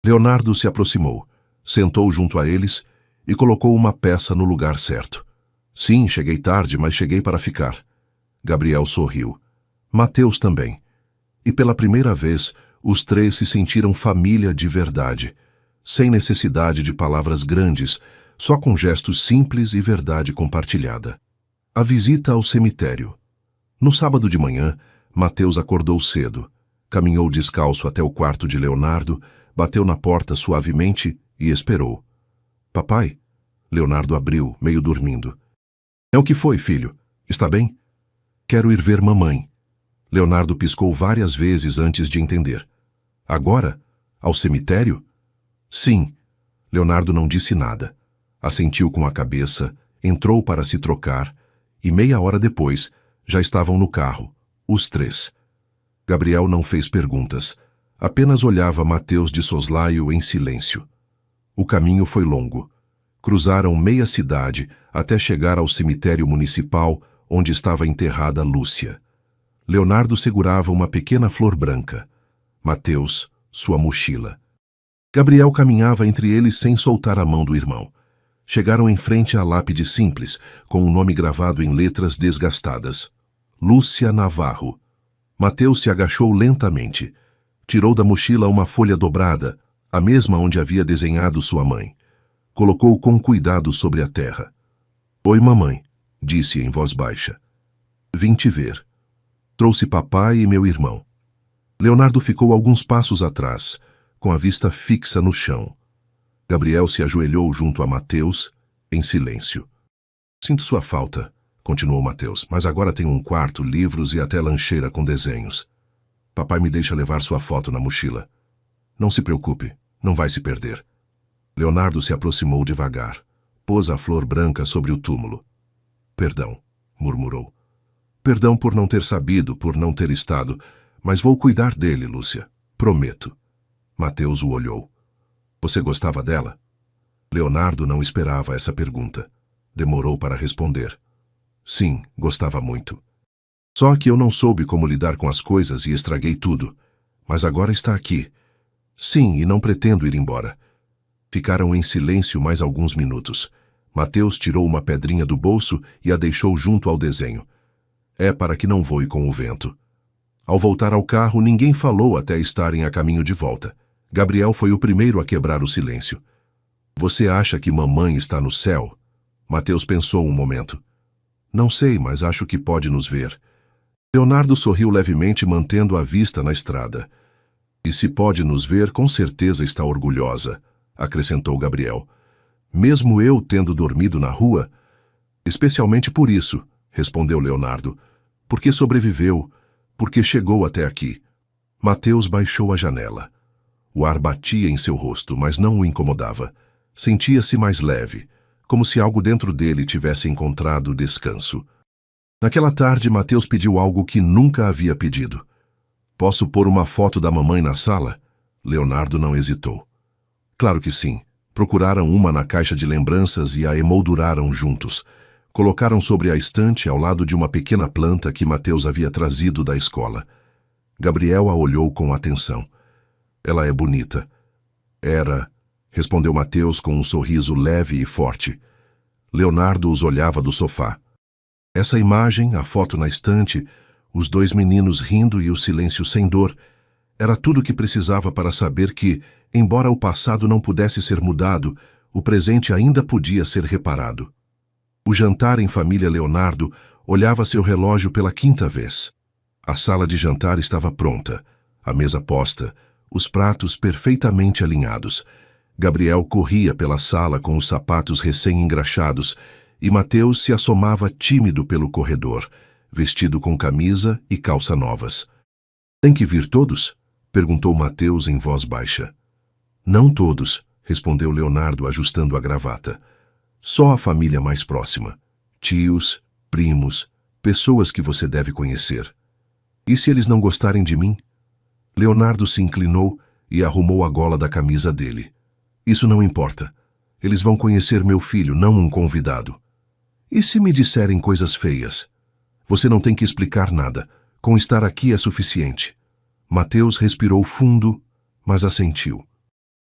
Leonardo se aproximou, sentou junto a eles e colocou uma peça no lugar certo. "Sim, cheguei tarde, mas cheguei para ficar." Gabriel sorriu. Mateus também. E pela primeira vez, os 3 se sentiram família de verdade, sem necessidade de palavras grandes, só com gestos simples e verdade compartilhada. A visita ao cemitério. No sábado de manhã, Mateus acordou cedo, caminhou descalço até o quarto de Leonardo, bateu na porta suavemente e esperou. Papai? Leonardo abriu, meio dormindo. É o que foi, filho? Está bem? Quero ir ver mamãe. Leonardo piscou várias vezes antes de entender. Agora? Ao cemitério? Sim. Leonardo não disse nada. Assentiu com a cabeça, entrou para se trocar e meia hora depois já estavam no carro, os três. Gabriel não fez perguntas, apenas olhava Mateus de soslaio em silêncio. O caminho foi longo. Cruzaram meia cidade até chegar ao cemitério municipal onde estava enterrada Lúcia. Leonardo segurava uma pequena flor branca. Mateus, sua mochila. Gabriel caminhava entre eles sem soltar a mão do irmão. Chegaram em frente à lápide simples, com um nome gravado em letras desgastadas. Lúcia Navarro. Mateus se agachou lentamente. Tirou da mochila uma folha dobrada, a mesma onde havia desenhado sua mãe. Colocou com cuidado sobre a terra. Oi, mamãe, disse em voz baixa. Vim te ver. Trouxe papai e meu irmão. Leonardo ficou alguns passos atrás, com a vista fixa no chão. Gabriel se ajoelhou junto a Mateus, em silêncio. Sinto sua falta, continuou Mateus, mas agora tenho um quarto, livros e até lancheira com desenhos. Papai me deixa levar sua foto na mochila. Não se preocupe, não vai se perder. Leonardo se aproximou devagar. Pôs a flor branca sobre o túmulo. Perdão, murmurou. Perdão por não ter sabido, por não ter estado, mas vou cuidar dele, Lúcia. Prometo. Mateus o olhou. Você gostava dela? Leonardo não esperava essa pergunta. Demorou para responder. Sim, gostava muito. Só que eu não soube como lidar com as coisas e estraguei tudo. Mas agora está aqui. Sim, e não pretendo ir embora. Ficaram em silêncio mais alguns minutos. Mateus tirou uma pedrinha do bolso e a deixou junto ao desenho. É para que não voe com o vento. Ao voltar ao carro, ninguém falou até estarem a caminho de volta. Gabriel foi o primeiro a quebrar o silêncio. Você acha que mamãe está no céu? Mateus pensou um momento. Não sei, mas acho que pode nos ver. Leonardo sorriu levemente, mantendo a vista na estrada. E se pode nos ver, com certeza está orgulhosa, acrescentou Gabriel. Mesmo eu tendo dormido na rua? Especialmente por isso, respondeu Leonardo. Porque sobreviveu, porque chegou até aqui. Mateus baixou a janela. O ar batia em seu rosto, mas não o incomodava. Sentia-se mais leve, como se algo dentro dele tivesse encontrado descanso. Naquela tarde, Mateus pediu algo que nunca havia pedido. Posso pôr uma foto da mamãe na sala? Leonardo não hesitou. Claro que sim. Procuraram uma na caixa de lembranças e a emolduraram juntos. Colocaram sobre a estante ao lado de uma pequena planta que Mateus havia trazido da escola. Gabriel a olhou com atenção. Ela é bonita. Era, respondeu Mateus com um sorriso leve e forte. Leonardo os olhava do sofá. Essa imagem, a foto na estante, os dois meninos rindo e o silêncio sem dor, era tudo o que precisava para saber que, embora o passado não pudesse ser mudado, o presente ainda podia ser reparado. O jantar em família Leonardo olhava seu relógio pela quinta vez. A sala de jantar estava pronta, a mesa posta, os pratos perfeitamente alinhados. Gabriel corria pela sala com os sapatos recém-engraxados e Mateus se assomava tímido pelo corredor, vestido com camisa e calça novas. Tem que vir todos? Perguntou Mateus em voz baixa. Não todos, respondeu Leonardo ajustando a gravata. Só a família mais próxima. Tios, primos, pessoas que você deve conhecer. E se eles não gostarem de mim? Leonardo se inclinou e arrumou a gola da camisa dele. Isso não importa. Eles vão conhecer meu filho, não um convidado. E se me disserem coisas feias? Você não tem que explicar nada. Com estar aqui é suficiente. Mateus respirou fundo, mas assentiu.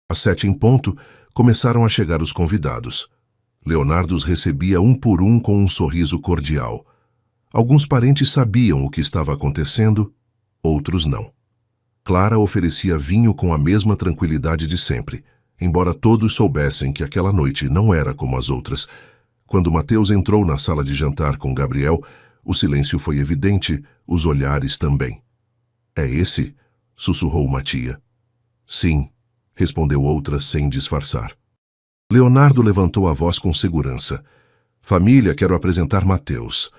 Às 7:00, começaram a chegar os convidados. Leonardo os recebia um por um com um sorriso cordial. Alguns parentes sabiam o que estava acontecendo, outros não. Clara oferecia vinho com a mesma tranquilidade de sempre. embora todos soubessem que aquela noite não era como as outras. Quando Mateus entrou na sala de jantar com Gabriel, o silêncio foi evidente, os olhares também. "É esse?" sussurrou uma tia. "Sim", respondeu outra sem disfarçar. Leonardo levantou a voz com segurança. "Família, quero apresentar Mateus.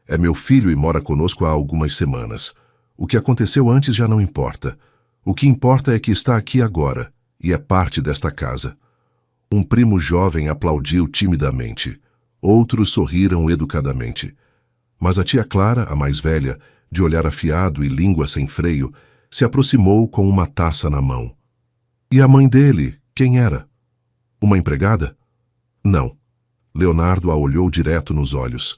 É meu filho e mora conosco há algumas semanas. O que aconteceu antes já não importa. O que importa é que está aqui agora, e é parte desta casa." Um primo jovem aplaudiu timidamente. Outros sorriram educadamente. Mas a tia Clara, a mais velha, de olhar afiado e língua sem freio, se aproximou com uma taça na mão. "E a mãe dele, quem era? Uma empregada?" "Não." Leonardo a olhou direto nos olhos.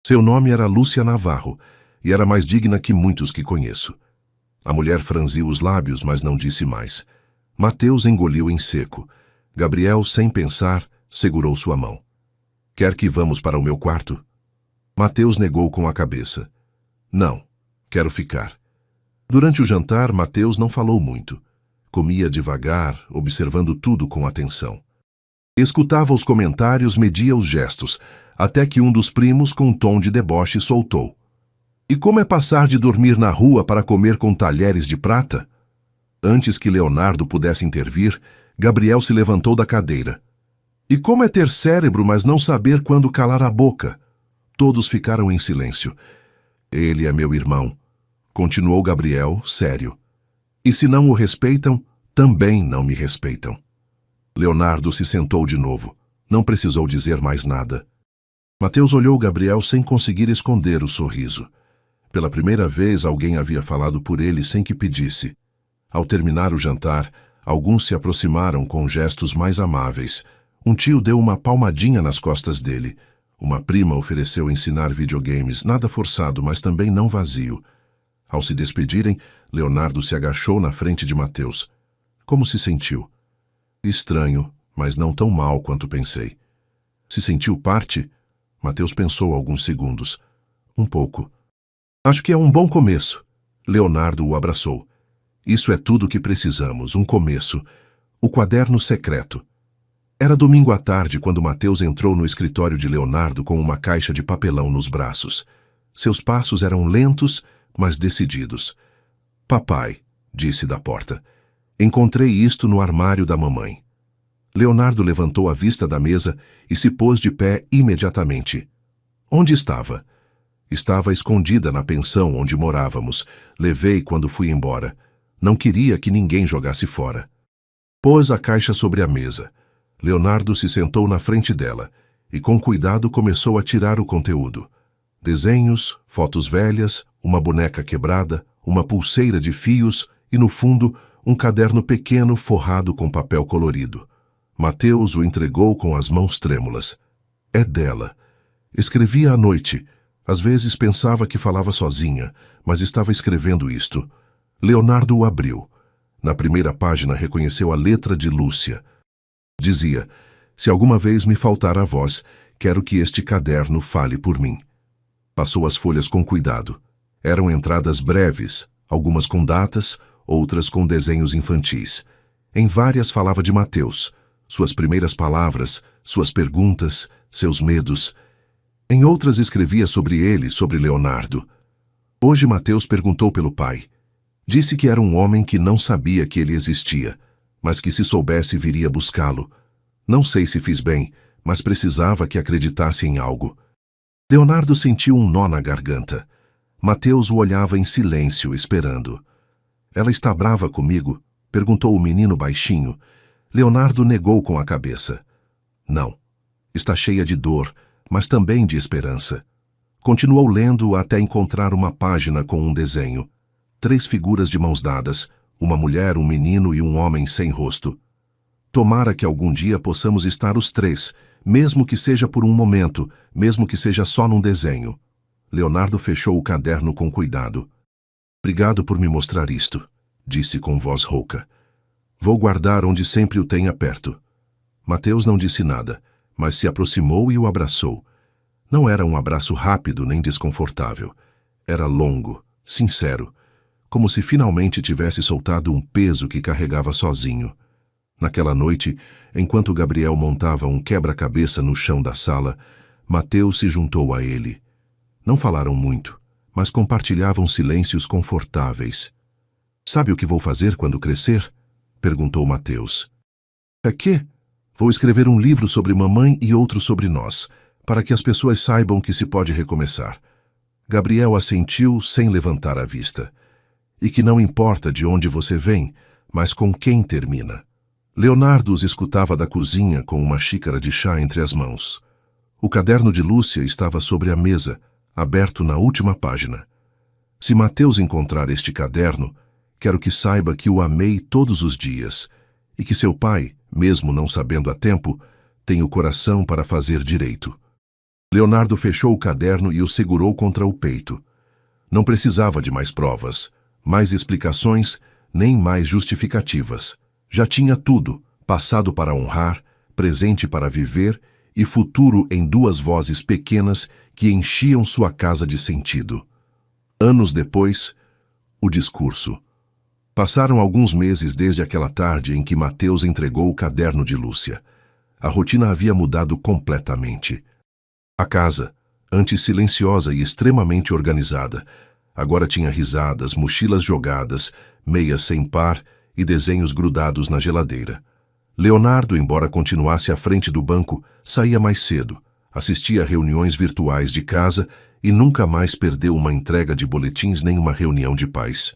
Seu nome era Lúcia Navarro, e era mais digna que muitos que conheço. A mulher franziu os lábios, mas não disse mais. Mateus engoliu em seco. Gabriel, sem pensar, segurou sua mão. "Quer que vamos para o meu quarto?" Mateus negou com a cabeça. "Não, quero ficar." Durante o jantar, Mateus não falou muito. Comia devagar, observando tudo com atenção. Escutava os comentários, media os gestos, até que um dos primos, com um tom de deboche, soltou: "E como é passar de dormir na rua para comer com talheres de prata?" Antes que Leonardo pudesse intervir, Gabriel se levantou da cadeira. "E como é ter cérebro, mas não saber quando calar a boca?" Todos ficaram em silêncio. "Ele é meu irmão", continuou Gabriel, sério. "E se não o respeitam, também não me respeitam." Leonardo se sentou de novo. Não precisou dizer mais nada. Mateus olhou Gabriel sem conseguir esconder o sorriso. Pela primeira vez, alguém havia falado por ele sem que pedisse. Ao terminar o jantar, alguns se aproximaram com gestos mais amáveis. Um tio deu uma palmadinha nas costas dele. Uma prima ofereceu ensinar videogames, nada forçado, mas também não vazio. Ao se despedirem, Leonardo se agachou na frente de Mateus. Como se sentiu? "Estranho, mas não tão mal quanto pensei." "Se sentiu parte?" Mateus pensou alguns segundos. "Um pouco." "Acho que é um bom começo." Leonardo o abraçou. "Isso é tudo o que precisamos, um começo." O quaderno secreto. Era domingo à tarde quando Mateus entrou no escritório de Leonardo com uma caixa de papelão nos braços. Seus passos eram lentos, mas decididos. "Papai", disse da porta, "encontrei isto no armário da mamãe." Leonardo levantou a vista da mesa e se pôs de pé imediatamente. "Onde estava?" "Estava escondida na pensão onde morávamos. Levei quando fui embora. Não queria que ninguém jogasse fora." Pôs a caixa sobre a mesa. Leonardo se sentou na frente dela e com cuidado começou a tirar o conteúdo. Desenhos, fotos velhas, uma boneca quebrada, uma pulseira de fios e, no fundo, um caderno pequeno forrado com papel colorido. Mateus o entregou com as mãos trêmulas. "É dela. Escrevia à noite. Às vezes pensava que falava sozinha, mas estava escrevendo isto." Leonardo o abriu. Na primeira página reconheceu a letra de Lúcia. Dizia: "Se alguma vez me faltar a voz, quero que este caderno fale por mim." Passou as folhas com cuidado. Eram entradas breves, algumas com datas, outras com desenhos infantis. Em várias falava de Mateus, suas primeiras palavras, suas perguntas, seus medos. Em outras escrevia sobre ele, sobre Leonardo. Hoje Mateus perguntou pelo pai. Disse que era um homem que não sabia que ele existia, mas que se soubesse viria buscá-lo. Não sei se fiz bem, mas precisava que acreditasse em algo. Leonardo sentiu um nó na garganta. Mateus o olhava em silêncio, esperando. "Ela está brava comigo?" perguntou o menino baixinho. Leonardo negou com a cabeça. "Não. Está cheia de dor, mas também de esperança." Continuou lendo até encontrar uma página com um desenho. 3 figuras de mãos dadas, uma mulher, um menino e um homem sem rosto. "Tomara que algum dia possamos estar os 3, mesmo que seja por um momento, mesmo que seja só num desenho." Leonardo fechou o caderno com cuidado. "Obrigado por me mostrar isto", disse com voz rouca. "Vou guardar onde sempre o tenha perto." Mateus não disse nada, mas se aproximou e o abraçou. Não era um abraço rápido nem desconfortável. Era longo, sincero, como se finalmente tivesse soltado um peso que carregava sozinho. Naquela noite, enquanto Gabriel montava um quebra-cabeça no chão da sala, Mateus se juntou a ele. Não falaram muito, mas compartilhavam silêncios confortáveis. "Sabe o que vou fazer quando crescer?" perguntou Mateus. "É quê? Vou escrever um livro sobre mamãe e outro sobre nós, para que as pessoas saibam que se pode recomeçar." Gabriel assentiu sem levantar a vista. "E que não importa de onde você vem, mas com quem termina." Leonardo os escutava da cozinha com uma xícara de chá entre as mãos. O caderno de Lúcia estava sobre a mesa, aberto na última página. "Se Mateus encontrar este caderno, quero que saiba que o amei todos os dias e que seu pai, mesmo não sabendo a tempo, tem o coração para fazer direito." Leonardo fechou o caderno e o segurou contra o peito. Não precisava de mais provas, mais explicações, nem mais justificativas. Já tinha tudo, passado para honrar, presente para viver e futuro em duas vozes pequenas que enchiam sua casa de sentido. Anos depois, o discurso. Passaram alguns meses desde aquela tarde em que Mateus entregou o caderno de Lúcia. A rotina havia mudado completamente. A casa, antes silenciosa e extremamente organizada, agora tinha risadas, mochilas jogadas, meias sem par e desenhos grudados na geladeira. Leonardo, embora continuasse à frente do banco, saía mais cedo, assistia a reuniões virtuais de casa e nunca mais perdeu uma entrega de boletins nem uma reunião de pais.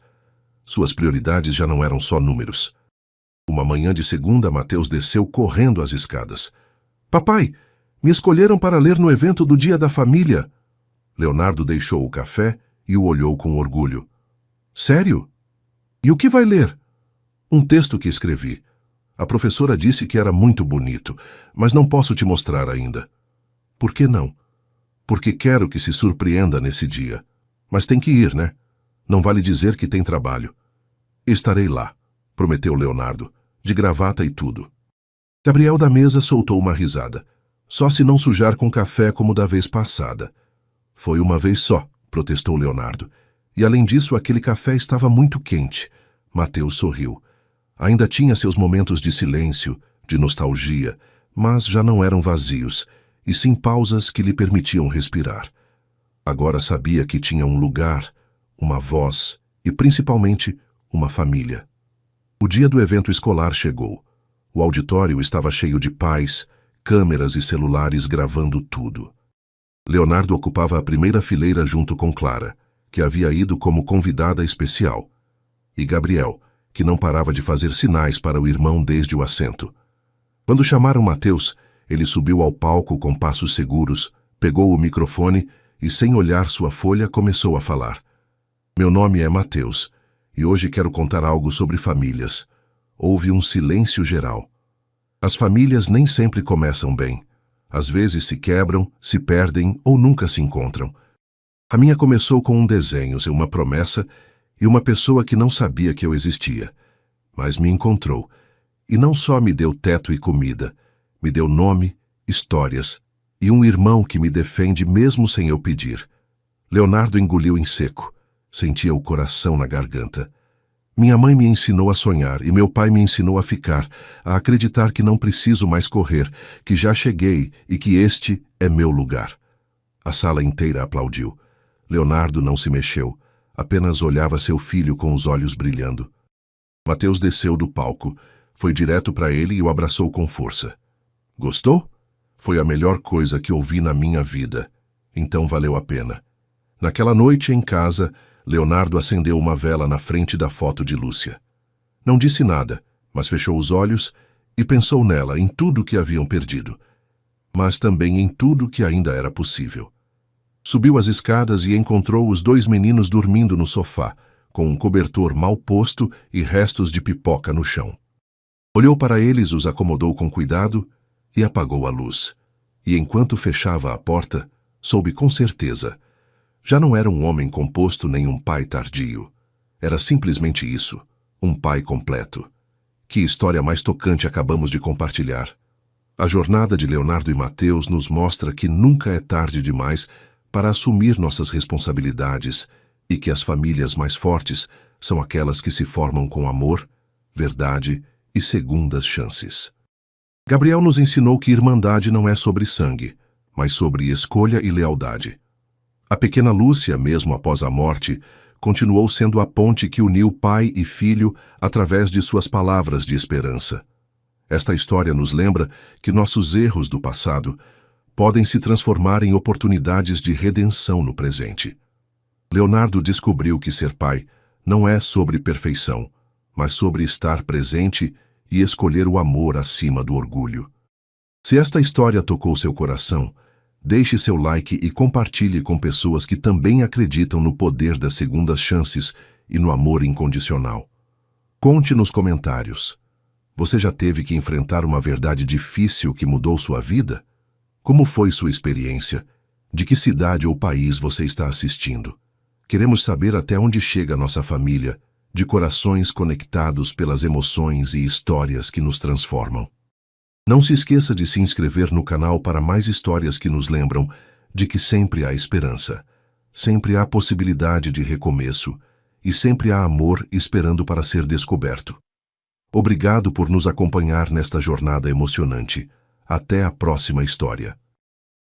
Suas prioridades já não eram só números. Uma manhã de segunda, Mateus desceu correndo as escadas. "Papai, me escolheram para ler no evento do Dia da Família." Leonardo deixou o café e o olhou com orgulho. "Sério? E o que vai ler?" "Um texto que escrevi. A professora disse que era muito bonito, mas não posso te mostrar ainda." "Por que não?" "Porque quero que se surpreenda nesse dia. Mas tem que ir, né? Não vale dizer que tem trabalho." "Estarei lá", prometeu Leonardo, de gravata e tudo. Gabriel da mesa soltou uma risada. "Só se não sujar com café como da vez passada." "Foi uma vez só", protestou Leonardo. "E além disso, aquele café estava muito quente." Mateus sorriu. Ainda tinha seus momentos de silêncio, de nostalgia, mas já não eram vazios, e sim pausas que lhe permitiam respirar. Agora sabia que tinha um lugar, uma voz e, principalmente, uma família. O dia do evento escolar chegou. O auditório estava cheio de pais, câmeras e celulares gravando tudo. Leonardo ocupava a primeira fileira junto com Clara, que havia ido como convidada especial, e Gabriel, que não parava de fazer sinais para o irmão desde o assento. Quando chamaram Mateus, ele subiu ao palco com passos seguros, pegou o microfone e, sem olhar sua folha, começou a falar. "Meu nome é Mateus, e hoje quero contar algo sobre famílias." Houve um silêncio geral. As famílias nem sempre começam bem. Às vezes se quebram, se perdem ou nunca se encontram. A minha começou com um desenho, uma promessa e uma pessoa que não sabia que eu existia. Mas me encontrou. E não só me deu teto e comida, me deu nome, histórias e um irmão que me defende mesmo sem eu pedir. Leonardo engoliu em seco. Sentia o coração na garganta. Minha mãe me ensinou a sonhar e meu pai me ensinou a ficar, a acreditar que não preciso mais correr, que já cheguei e que este é meu lugar. A sala inteira aplaudiu. Leonardo não se mexeu, apenas olhava seu filho com os olhos brilhando. Mateus desceu do palco, foi direto para ele e o abraçou com força. "Gostou? Foi a melhor coisa que ouvi na minha vida. Então valeu a pena." Naquela noite, em casa, Leonardo acendeu uma vela na frente da foto de Lúcia. Não disse nada, mas fechou os olhos e pensou nela, em tudo que haviam perdido, mas também em tudo que ainda era possível. Subiu as escadas e encontrou os dois meninos dormindo no sofá, com um cobertor mal posto e restos de pipoca no chão. Olhou para eles, os acomodou com cuidado e apagou a luz. E enquanto fechava a porta, soube com certeza. Já não era um homem composto nem um pai tardio. Era simplesmente isso, um pai completo. Que história mais tocante acabamos de compartilhar. A jornada de Leonardo e Mateus nos mostra que nunca é tarde demais para assumir nossas responsabilidades e que as famílias mais fortes são aquelas que se formam com amor, verdade e segundas chances. Gabriel nos ensinou que irmandade não é sobre sangue, mas sobre escolha e lealdade. A pequena Lúcia, mesmo após a morte, continuou sendo a ponte que uniu pai e filho através de suas palavras de esperança. Esta história nos lembra que nossos erros do passado podem se transformar em oportunidades de redenção no presente. Leonardo descobriu que ser pai não é sobre perfeição, mas sobre estar presente e escolher o amor acima do orgulho. Se esta história tocou seu coração, deixe seu like e compartilhe com pessoas que também acreditam no poder das segundas chances e no amor incondicional. Conte nos comentários. Você já teve que enfrentar uma verdade difícil que mudou sua vida? Como foi sua experiência? De que cidade ou país você está assistindo? Queremos saber até onde chega a nossa família, de corações conectados pelas emoções e histórias que nos transformam. Não se esqueça de se inscrever no canal para mais histórias que nos lembram de que sempre há esperança, sempre há possibilidade de recomeço e sempre há amor esperando para ser descoberto. Obrigado por nos acompanhar nesta jornada emocionante. Até a próxima história.